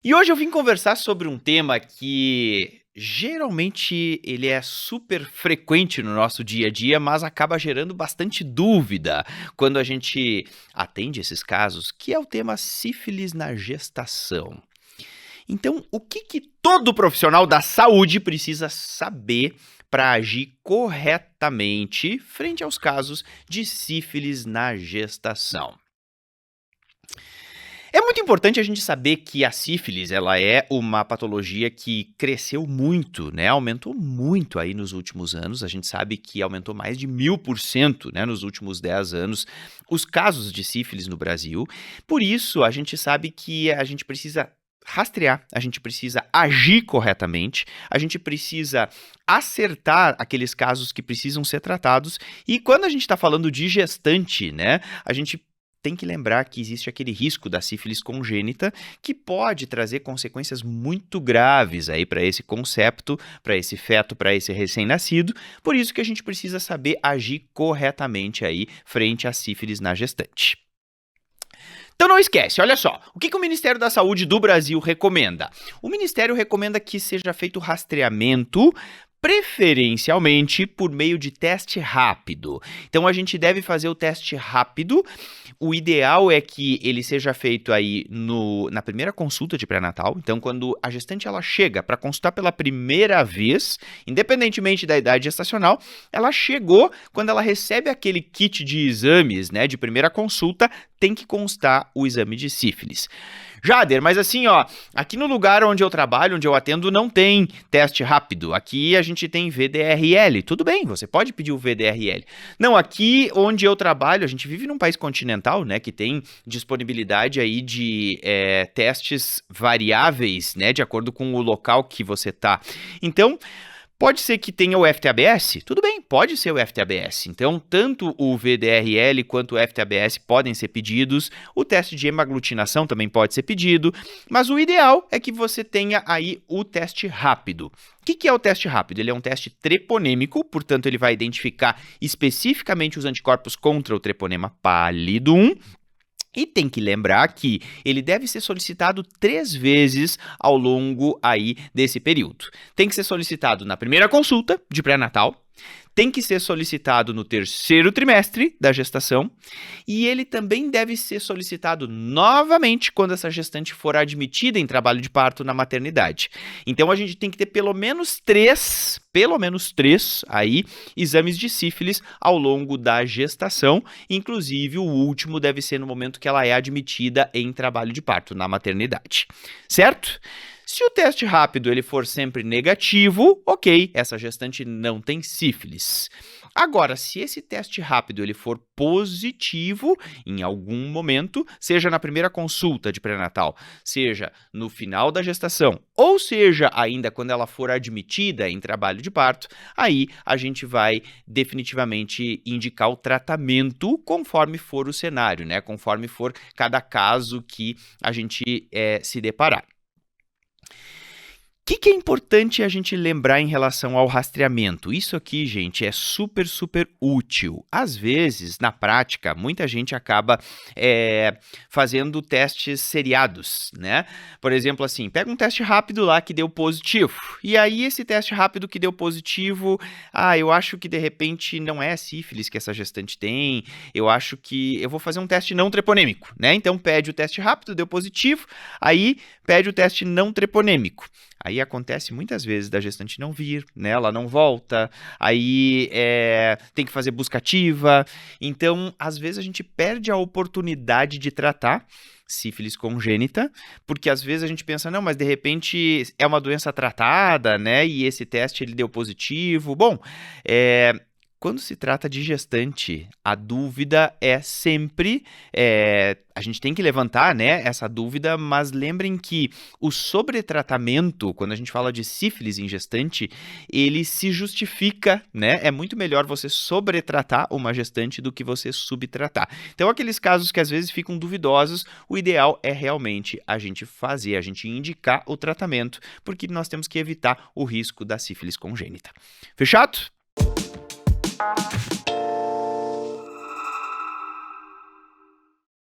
E hoje eu vim conversar sobre um tema que geralmente ele é super frequente no nosso dia a dia, mas acaba gerando bastante dúvida quando a gente atende esses casos, que é o tema sífilis na gestação. Então, o que todo profissional da saúde precisa saber para agir corretamente frente aos casos de sífilis na gestação? É muito importante a gente saber que a sífilis, ela é uma patologia que cresceu muito, né, aumentou muito aí nos últimos anos, a gente sabe que aumentou mais de 1000%, né, nos últimos 10 anos, os casos de sífilis no Brasil. Por isso, a gente sabe que a gente precisa rastrear, a gente precisa agir corretamente, a gente precisa acertar aqueles casos que precisam ser tratados, e quando a gente está falando de gestante, né, a gente tem que lembrar que existe aquele risco da sífilis congênita que pode trazer consequências muito graves aí para esse concepto, para esse feto, para esse recém-nascido. Por isso que a gente precisa saber agir corretamente aí frente à sífilis na gestante. Então não esquece, olha só, o que o Ministério da Saúde do Brasil recomenda? O Ministério recomenda que seja feito rastreamento, preferencialmente por meio de teste rápido. Então a gente deve fazer o teste rápido. O ideal é que ele seja feito aí na primeira consulta de pré-natal. Então, quando a gestante ela chega para consultar pela primeira vez, independentemente da idade gestacional, ela chegou, quando ela recebe aquele kit de exames, né, de primeira consulta, tem que constar o exame de sífilis. Jader, mas assim, ó, aqui no lugar onde eu trabalho, onde eu atendo, não tem teste rápido. Aqui a gente tem VDRL. Tudo bem, você pode pedir o VDRL. Não, aqui onde eu trabalho, a gente vive num país continental, né, que tem disponibilidade aí de testes variáveis, né, de acordo com o local que você tá. Então, pode ser que tenha o FTABS? Tudo bem, pode ser o FTABS. Então, tanto o VDRL quanto o FTABS podem ser pedidos, o teste de hemaglutinação também pode ser pedido, mas o ideal é que você tenha aí o teste rápido. O que é o teste rápido? Ele é um teste treponêmico, portanto, ele vai identificar especificamente os anticorpos contra o treponema pálido 1. E tem que lembrar que ele deve ser solicitado 3 vezes ao longo aí desse período. Tem que ser solicitado na primeira consulta de pré-natal, tem que ser solicitado no 3º trimestre da gestação e ele também deve ser solicitado novamente quando essa gestante for admitida em trabalho de parto na maternidade. Então a gente tem que ter pelo menos três aí exames de sífilis ao longo da gestação, inclusive o último deve ser no momento que ela é admitida em trabalho de parto na maternidade, certo? Se o teste rápido ele for sempre negativo, ok, essa gestante não tem sífilis. Agora, se esse teste rápido ele for positivo em algum momento, seja na primeira consulta de pré-natal, seja no final da gestação, ou seja ainda quando ela for admitida em trabalho de parto, aí a gente vai definitivamente indicar o tratamento conforme for o cenário, né? Conforme for cada caso que a gente se deparar. O que é importante a gente lembrar em relação ao rastreamento? Isso aqui, gente, é super, super útil. Às vezes, na prática, muita gente acaba fazendo testes seriados, né? Por exemplo, assim, pega um teste rápido lá que deu positivo. E aí, esse teste rápido que deu positivo, eu acho que de repente não é sífilis que essa gestante tem, eu acho que eu vou fazer um teste não treponêmico, né? Então, pede o teste rápido, deu positivo, aí pede o teste não treponêmico. Aí acontece muitas vezes da gestante não vir, né? Ela não volta, aí tem que fazer busca ativa. Então, às vezes a gente perde a oportunidade de tratar sífilis congênita, porque às vezes a gente pensa, não, mas de repente é uma doença tratada, né? E esse teste ele deu positivo. Bom, quando se trata de gestante, a dúvida é sempre, a gente tem que levantar, né, essa dúvida, mas lembrem que o sobretratamento, quando a gente fala de sífilis em gestante, ele se justifica, né, é muito melhor você sobretratar uma gestante do que você subtratar. Então, aqueles casos que às vezes ficam duvidosos, o ideal é realmente a gente indicar o tratamento, porque nós temos que evitar o risco da sífilis congênita. Fechado?